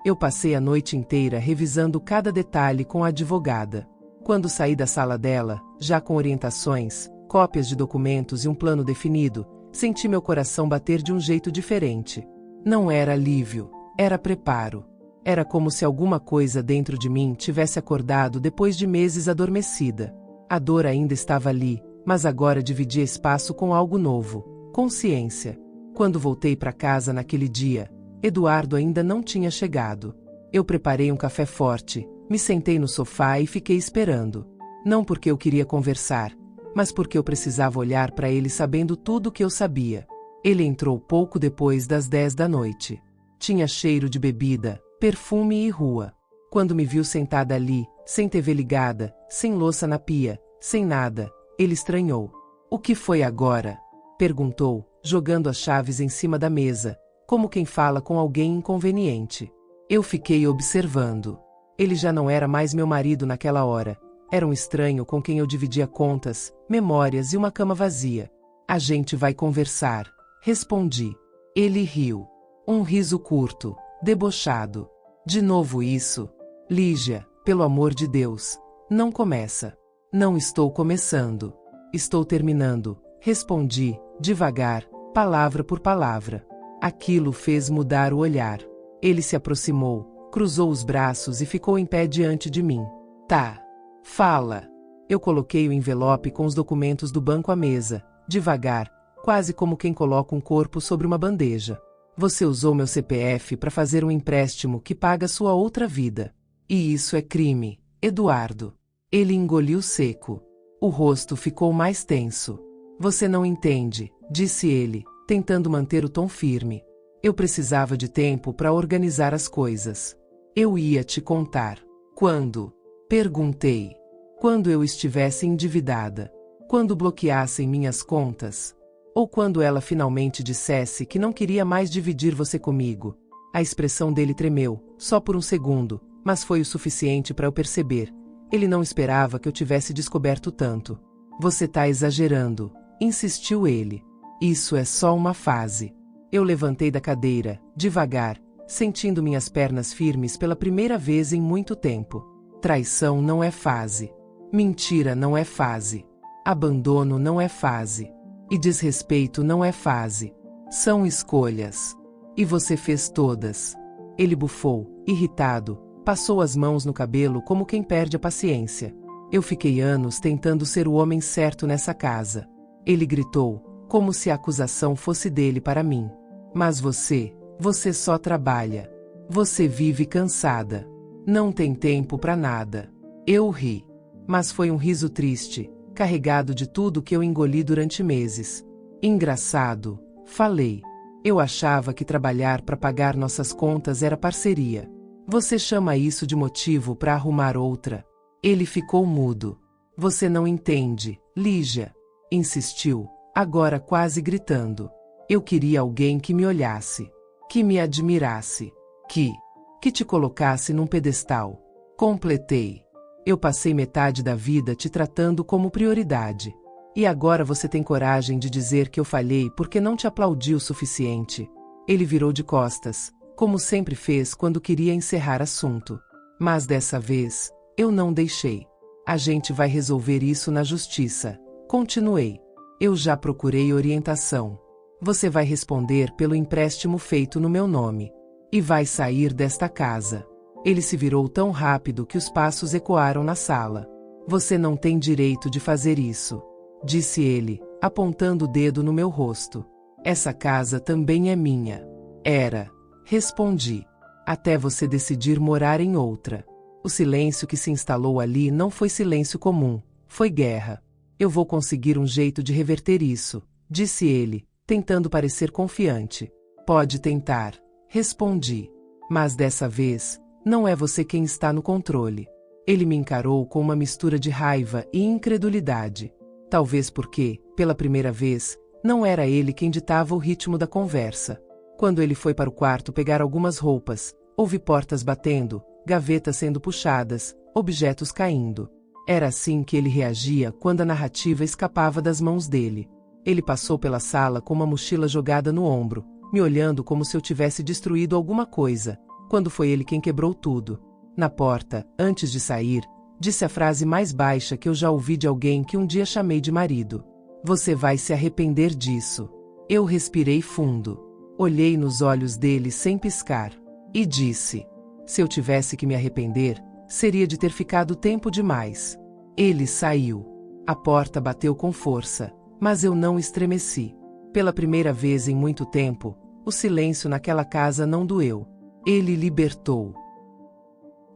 Speaker 1: Eu passei a noite inteira revisando cada detalhe com a advogada. Quando saí da sala dela, já com orientações, cópias de documentos e um plano definido, senti meu coração bater de um jeito diferente. Não era alívio, era preparo. Era como se alguma coisa dentro de mim tivesse acordado depois de meses adormecida. A dor ainda estava ali, mas agora dividia espaço com algo novo, consciência. Quando voltei para casa naquele dia, Eduardo ainda não tinha chegado. Eu preparei um café forte, me sentei no sofá e fiquei esperando. Não porque eu queria conversar, mas porque eu precisava olhar para ele sabendo tudo o que eu sabia. Ele entrou pouco depois das 10 da noite. Tinha cheiro de bebida, perfume e rua. Quando me viu sentada ali, sem TV ligada, sem louça na pia, sem nada, ele estranhou. O que foi agora? Perguntou, jogando as chaves em cima da mesa, como quem fala com alguém inconveniente. Eu fiquei observando. Ele já não era mais meu marido naquela hora. Era um estranho com quem eu dividia contas, memórias e uma cama vazia. A gente vai conversar, respondi. Ele riu. Um riso curto, debochado. De novo isso? Lígia, pelo amor de Deus, não começa. Não estou começando. Estou terminando, respondi, devagar, palavra por palavra. Aquilo fez mudar o olhar. Ele se aproximou, cruzou os braços e ficou em pé diante de mim. Tá. Fala. Eu coloquei o envelope com os documentos do banco à mesa, devagar, quase como quem coloca um corpo sobre uma bandeja. Você usou meu CPF para fazer um empréstimo que paga sua outra vida. E isso é crime, Eduardo. Ele engoliu seco. O rosto ficou mais tenso. Você não entende, disse ele, tentando manter o tom firme. Eu precisava de tempo para organizar as coisas. Eu ia te contar. Quando? Perguntei. Quando eu estivesse endividada. Quando bloqueassem minhas contas. Ou quando ela finalmente dissesse que não queria mais dividir você comigo. A expressão dele tremeu, só por um segundo, mas foi o suficiente para eu perceber. Ele não esperava que eu tivesse descoberto tanto. Você tá exagerando, insistiu ele. Isso é só uma fase. Eu levantei da cadeira, devagar, sentindo minhas pernas firmes pela primeira vez em muito tempo. Traição não é fase. Mentira não é fase. Abandono não é fase. E desrespeito não é fase. São escolhas. E você fez todas. Ele bufou, irritado, passou as mãos no cabelo como quem perde a paciência. Eu fiquei anos tentando ser o homem certo nessa casa. Ele gritou, como se a acusação fosse dele para mim. Mas você só trabalha. Você vive cansada. Não tem tempo para nada. Eu ri. Mas foi um riso triste, carregado de tudo que eu engoli durante meses. Engraçado, falei. Eu achava que trabalhar para pagar nossas contas era parceria. Você chama isso de motivo para arrumar outra? Ele ficou mudo. Você não entende, Lígia. Insistiu, agora quase gritando. Eu queria alguém que me olhasse. Que me admirasse. Que te colocasse num pedestal. Completei. Eu passei metade da vida te tratando como prioridade. E agora você tem coragem de dizer que eu falhei porque não te aplaudi o suficiente. Ele virou de costas, como sempre fez quando queria encerrar assunto. Mas dessa vez, eu não deixei. A gente vai resolver isso na justiça. Continuei. Eu já procurei orientação. Você vai responder pelo empréstimo feito no meu nome. E vai sair desta casa. Ele se virou tão rápido que os passos ecoaram na sala. Você não tem direito de fazer isso, disse ele, apontando o dedo no meu rosto. Essa casa também é minha. Era, respondi, até você decidir morar em outra. O silêncio que se instalou ali não foi silêncio comum, foi guerra. Eu vou conseguir um jeito de reverter isso, disse ele, tentando parecer confiante. Pode tentar, respondi. Mas dessa vez, não é você quem está no controle. Ele me encarou com uma mistura de raiva e incredulidade. Talvez porque, pela primeira vez, não era ele quem ditava o ritmo da conversa. Quando ele foi para o quarto pegar algumas roupas, ouvi portas batendo, gavetas sendo puxadas, objetos caindo. Era assim que ele reagia quando a narrativa escapava das mãos dele. Ele passou pela sala com uma mochila jogada no ombro, me olhando como se eu tivesse destruído alguma coisa, quando foi ele quem quebrou tudo. Na porta, antes de sair, disse a frase mais baixa que eu já ouvi de alguém que um dia chamei de marido. Você vai se arrepender disso. Eu respirei fundo. Olhei nos olhos dele sem piscar. E disse: se eu tivesse que me arrepender, seria de ter ficado tempo demais. Ele saiu. A porta bateu com força, mas eu não estremeci. Pela primeira vez em muito tempo, o silêncio naquela casa não doeu. Ele libertou.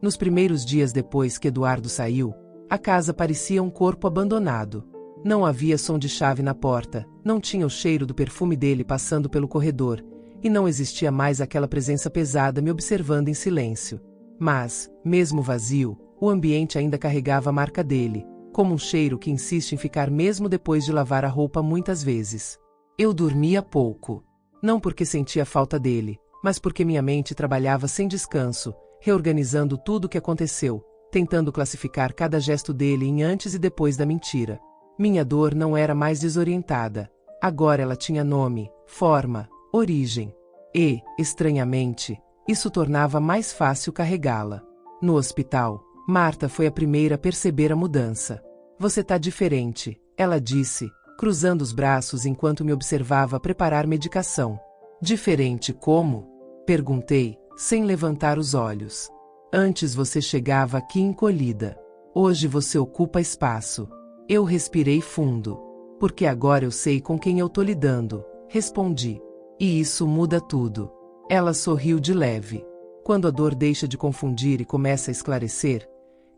Speaker 1: Nos primeiros dias depois que Eduardo saiu, a casa parecia um corpo abandonado. Não havia som de chave na porta, não tinha o cheiro do perfume dele passando pelo corredor, e não existia mais aquela presença pesada me observando em silêncio. Mas, mesmo vazio, o ambiente ainda carregava a marca dele, como um cheiro que insiste em ficar mesmo depois de lavar a roupa muitas vezes. Eu dormia pouco. Não porque sentia falta dele, mas porque minha mente trabalhava sem descanso, reorganizando tudo o que aconteceu, tentando classificar cada gesto dele em antes e depois da mentira. Minha dor não era mais desorientada. Agora ela tinha nome, forma, origem. E, estranhamente, isso tornava mais fácil carregá-la. No hospital, Marta foi a primeira a perceber a mudança. Você tá diferente, ela disse, cruzando os braços enquanto me observava preparar medicação. Diferente como? Perguntei, sem levantar os olhos. Antes você chegava aqui encolhida. Hoje você ocupa espaço. Eu respirei fundo. Porque agora eu sei com quem eu tô lidando, respondi. E isso muda tudo. Ela sorriu de leve. Quando a dor deixa de confundir e começa a esclarecer,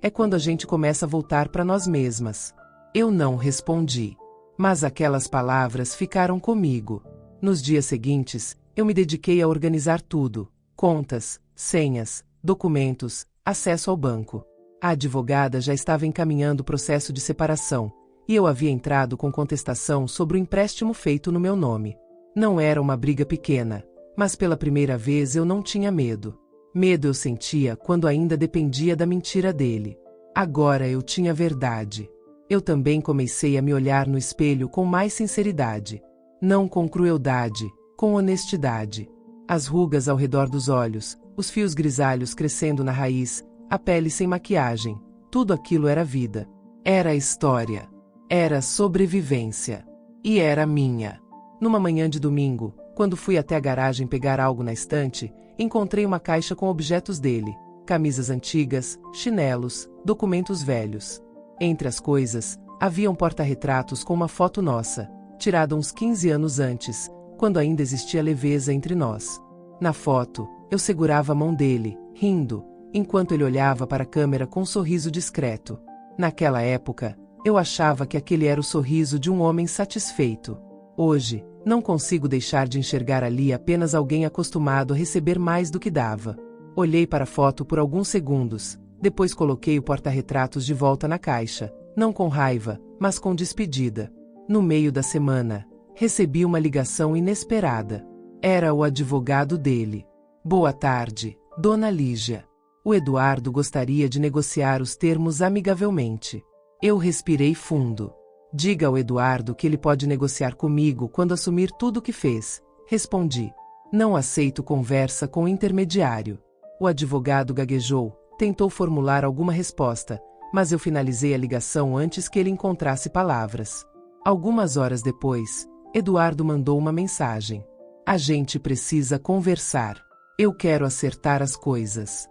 Speaker 1: é quando a gente começa a voltar para nós mesmas. Eu não respondi. Mas aquelas palavras ficaram comigo. Nos dias seguintes, eu me dediquei a organizar tudo: contas, senhas, documentos, acesso ao banco. A advogada já estava encaminhando o processo de separação, e eu havia entrado com contestação sobre o empréstimo feito no meu nome. Não era uma briga pequena, mas pela primeira vez eu não tinha medo. Medo eu sentia quando ainda dependia da mentira dele. Agora eu tinha verdade. Eu também comecei a me olhar no espelho com mais sinceridade. Não com crueldade, com honestidade. As rugas ao redor dos olhos, os fios grisalhos crescendo na raiz, a pele sem maquiagem, tudo aquilo era vida. Era história. Era sobrevivência. E era minha. Numa manhã de domingo, quando fui até a garagem pegar algo na estante, encontrei uma caixa com objetos dele: camisas antigas, chinelos, documentos velhos. Entre as coisas, havia um porta-retratos com uma foto nossa, tirada uns 15 anos antes, quando ainda existia leveza entre nós. Na foto, eu segurava a mão dele, rindo, enquanto ele olhava para a câmera com um sorriso discreto. Naquela época, eu achava que aquele era o sorriso de um homem satisfeito. Hoje, não consigo deixar de enxergar ali apenas alguém acostumado a receber mais do que dava. Olhei para a foto por alguns segundos, depois coloquei o porta-retratos de volta na caixa, não com raiva, mas com despedida. No meio da semana, recebi uma ligação inesperada. Era o advogado dele. Boa tarde, Dona Lígia. O Eduardo gostaria de negociar os termos amigavelmente. Eu respirei fundo. Diga ao Eduardo que ele pode negociar comigo quando assumir tudo o que fez, respondi. Não aceito conversa com intermediário. O advogado gaguejou, tentou formular alguma resposta, mas eu finalizei a ligação antes que ele encontrasse palavras. Algumas horas depois, Eduardo mandou uma mensagem. A gente precisa conversar. Eu quero acertar as coisas.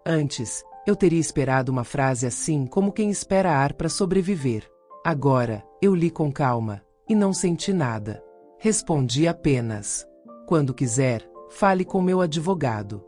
Speaker 1: Antes, eu teria esperado uma frase assim como quem espera ar para sobreviver. Agora, eu li com calma, e não senti nada. Respondi apenas: quando quiser, fale com meu advogado.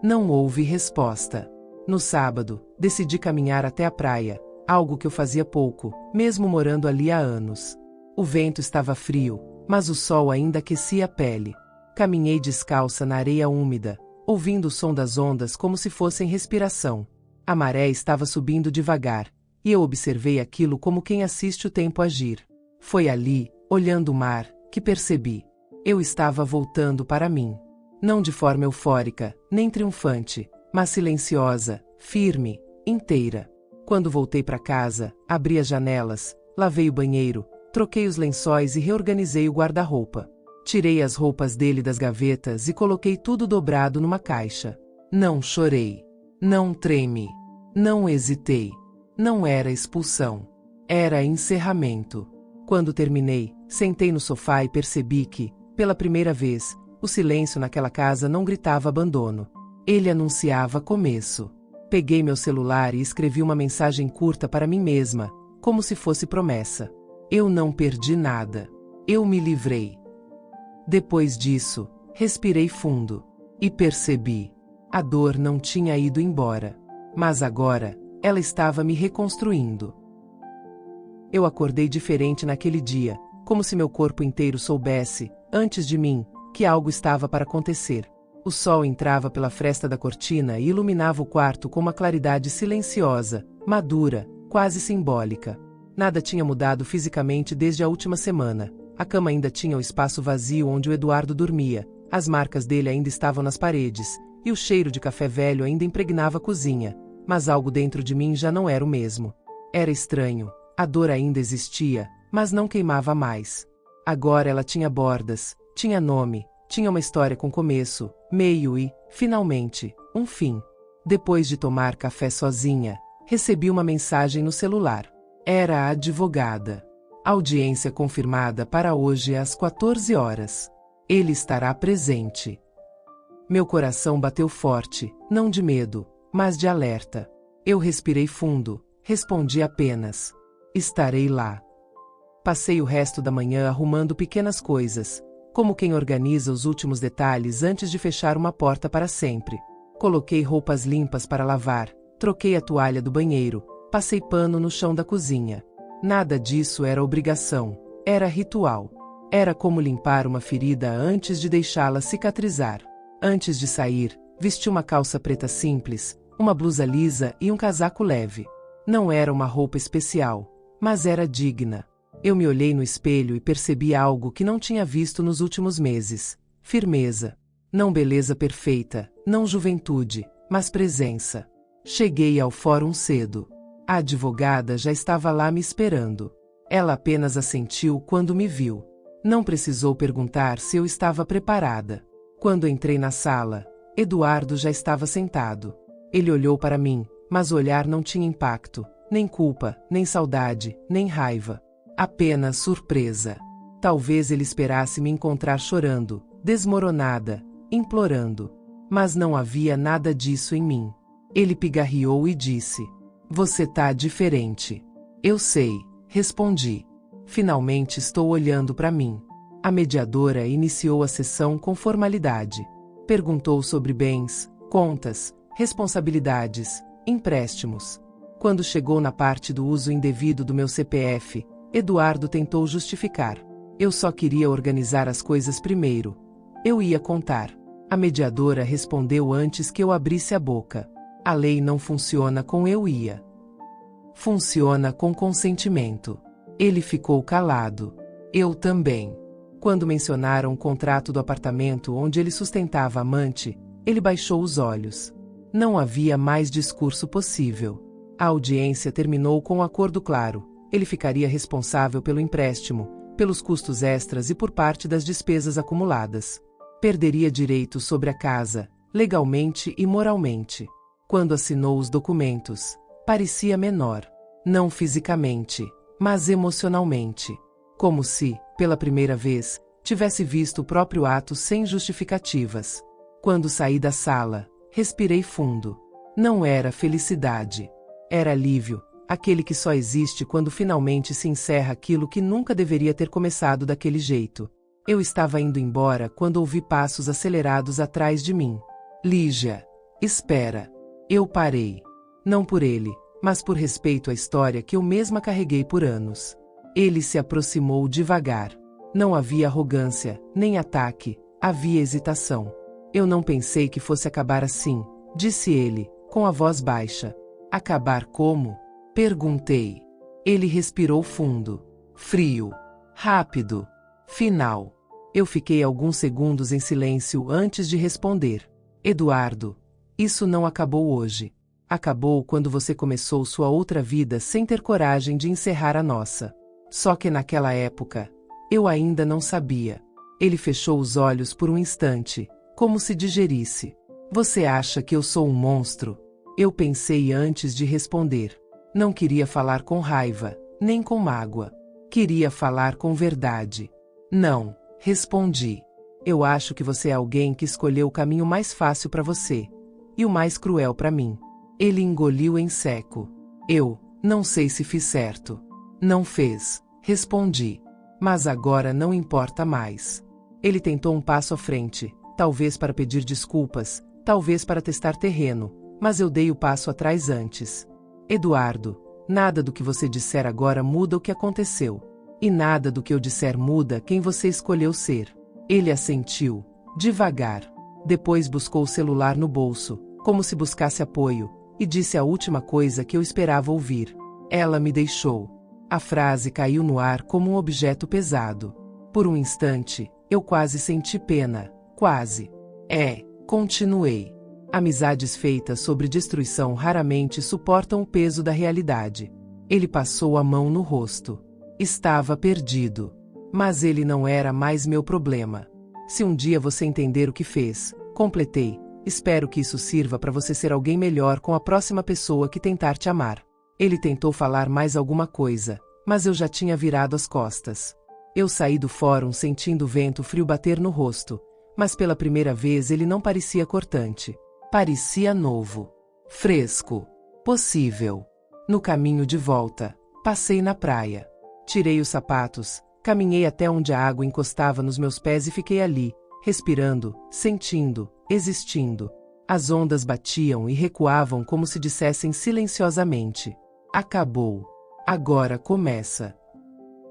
Speaker 1: Não houve resposta. No sábado, decidi caminhar até a praia, algo que eu fazia pouco, mesmo morando ali há anos. O vento estava frio, mas o sol ainda aquecia a pele. Caminhei descalça na areia úmida, ouvindo o som das ondas como se fossem respiração. A maré estava subindo devagar, e eu observei aquilo como quem assiste o tempo agir. Foi ali, olhando o mar, que percebi. Eu estava voltando para mim. Não de forma eufórica, nem triunfante, mas silenciosa, firme, inteira. Quando voltei para casa, abri as janelas, lavei o banheiro, troquei os lençóis e reorganizei o guarda-roupa. Tirei as roupas dele das gavetas e coloquei tudo dobrado numa caixa. Não chorei. Não tremi. Não hesitei. Não era expulsão. Era encerramento. Quando terminei, sentei no sofá e percebi que, pela primeira vez, o silêncio naquela casa não gritava abandono. Ele anunciava começo. Peguei meu celular e escrevi uma mensagem curta para mim mesma, como se fosse promessa. Eu não perdi nada. Eu me livrei. Depois disso, respirei fundo. E percebi. A dor não tinha ido embora. Mas agora, ela estava me reconstruindo. Eu acordei diferente naquele dia, como se meu corpo inteiro soubesse, antes de mim, que algo estava para acontecer. O sol entrava pela fresta da cortina e iluminava o quarto com uma claridade silenciosa, madura, quase simbólica. Nada tinha mudado fisicamente desde a última semana. A cama ainda tinha o espaço vazio onde o Eduardo dormia, as marcas dele ainda estavam nas paredes, e o cheiro de café velho ainda impregnava a cozinha. Mas algo dentro de mim já não era o mesmo. Era estranho. A dor ainda existia, mas não queimava mais. Agora ela tinha bordas, tinha nome, tinha uma história com começo, meio e, finalmente, um fim. Depois de tomar café sozinha, recebi uma mensagem no celular. Era a advogada. Audiência confirmada para hoje às 14 horas. Ele estará presente. Meu coração bateu forte, não de medo, mas de alerta. Eu respirei fundo, respondi apenas: estarei lá. Passei o resto da manhã arrumando pequenas coisas, como quem organiza os últimos detalhes antes de fechar uma porta para sempre. Coloquei roupas limpas para lavar, troquei a toalha do banheiro, passei pano no chão da cozinha. Nada disso era obrigação, era ritual. Era como limpar uma ferida antes de deixá-la cicatrizar. Antes de sair, vesti uma calça preta simples, uma blusa lisa e um casaco leve. Não era uma roupa especial, mas era digna. Eu me olhei no espelho e percebi algo que não tinha visto nos últimos meses: firmeza. Não beleza perfeita, não juventude, mas presença. Cheguei ao fórum cedo. A advogada já estava lá me esperando. Ela apenas assentiu quando me viu. Não precisou perguntar se eu estava preparada. Quando entrei na sala, Eduardo já estava sentado. Ele olhou para mim, mas o olhar não tinha impacto, nem culpa, nem saudade, nem raiva. Apenas surpresa. Talvez ele esperasse me encontrar chorando, desmoronada, implorando. Mas não havia nada disso em mim. Ele pigarreou e disse: "Você tá diferente." "Eu sei", respondi. "Finalmente estou olhando para mim." A mediadora iniciou a sessão com formalidade. Perguntou sobre bens, contas, responsabilidades, empréstimos. Quando chegou na parte do uso indevido do meu CPF, Eduardo tentou justificar. "Eu só queria organizar as coisas primeiro. Eu ia contar." A mediadora respondeu antes que eu abrisse a boca: "A lei não funciona com eu ia. Funciona com consentimento." Ele ficou calado. Eu também. Quando mencionaram o contrato do apartamento onde ele sustentava a amante, ele baixou os olhos. Não havia mais discurso possível. A audiência terminou com um acordo claro. Ele ficaria responsável pelo empréstimo, pelos custos extras e por parte das despesas acumuladas. Perderia direitos sobre a casa, legalmente e moralmente. Quando assinou os documentos, parecia menor. Não fisicamente, mas emocionalmente. Como se, pela primeira vez, tivesse visto o próprio ato sem justificativas. Quando saí da sala, respirei fundo. Não era felicidade. Era alívio, aquele que só existe quando finalmente se encerra aquilo que nunca deveria ter começado daquele jeito. Eu estava indo embora quando ouvi passos acelerados atrás de mim. "Lígia, espera." Eu parei. Não por ele, mas por respeito à história que eu mesma carreguei por anos. Ele se aproximou devagar. Não havia arrogância, nem ataque, havia hesitação. "Eu não pensei que fosse acabar assim", disse ele, com a voz baixa. "Acabar como?" perguntei. Ele respirou fundo. Frio. Rápido. Final. Eu fiquei alguns segundos em silêncio antes de responder. "Eduardo, isso não acabou hoje. Acabou quando você começou sua outra vida sem ter coragem de encerrar a nossa. Só que naquela época, eu ainda não sabia." Ele fechou os olhos por um instante, como se digerisse. "Você acha que eu sou um monstro?" Eu pensei antes de responder. Não queria falar com raiva, nem com mágoa. Queria falar com verdade. "Não", respondi. "Eu acho que você é alguém que escolheu o caminho mais fácil para você. E o mais cruel para mim." Ele engoliu em seco. "Eu não sei se fiz certo." "Não fez", respondi. "Mas agora não importa mais." Ele tentou um passo à frente, talvez para pedir desculpas, talvez para testar terreno, mas eu dei o passo atrás antes. "Eduardo, nada do que você disser agora muda o que aconteceu. E nada do que eu disser muda quem você escolheu ser." Ele assentiu, devagar. Depois buscou o celular no bolso, como se buscasse apoio, e disse a última coisa que eu esperava ouvir: "Ela me deixou." A frase caiu no ar como um objeto pesado. Por um instante, eu quase senti pena. Quase. Continuei. Amizades feitas sobre destruição raramente suportam o peso da realidade. Ele passou a mão no rosto. Estava perdido. Mas ele não era mais meu problema. "Se um dia você entender o que fez", completei, "espero que isso sirva para você ser alguém melhor com a próxima pessoa que tentar te amar." Ele tentou falar mais alguma coisa, mas eu já tinha virado as costas. Eu saí do fórum sentindo o vento frio bater no rosto, mas pela primeira vez ele não parecia cortante. Parecia novo. Fresco. Possível. No caminho de volta, passei na praia. Tirei os sapatos, caminhei até onde a água encostava nos meus pés e fiquei ali, respirando, sentindo, existindo. As ondas batiam e recuavam como se dissessem silenciosamente: "Acabou." Agora começa.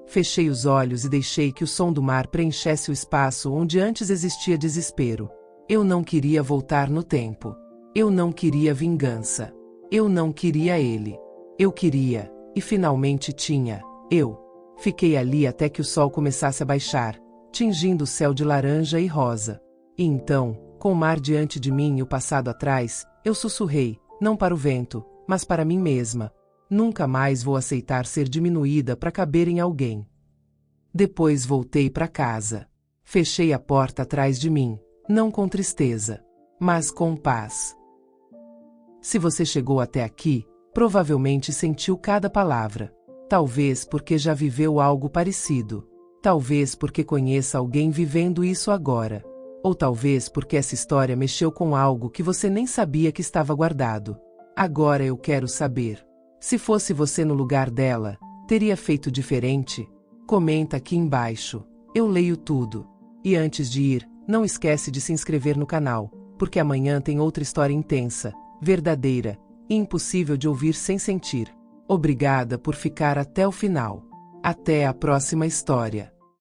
Speaker 1: Fechei os olhos e deixei que o som do mar preenchesse o espaço onde antes existia desespero. Eu não queria voltar no tempo. Eu não queria vingança. Eu não queria ele. Eu queria, e finalmente tinha, eu. Fiquei ali até que o sol começasse a baixar, tingindo o céu de laranja e rosa. E então, com o mar diante de mim e o passado atrás, eu sussurrei, não para o vento, mas para mim mesma. Nunca mais vou aceitar ser diminuída para caber em alguém. Depois voltei para casa. Fechei a porta atrás de mim, não com tristeza, mas com paz. Se você chegou até aqui, provavelmente sentiu cada palavra. Talvez porque já viveu algo parecido. Talvez porque conheça alguém vivendo isso agora. Ou talvez porque essa história mexeu com algo que você nem sabia que estava guardado. Agora eu quero saber. Se fosse você no lugar dela, teria feito diferente? Comenta aqui embaixo. Eu leio tudo. E antes de ir, não esquece de se inscrever no canal, porque amanhã tem outra história intensa, verdadeira e impossível de ouvir sem sentir. Obrigada por ficar até o final. Até a próxima história.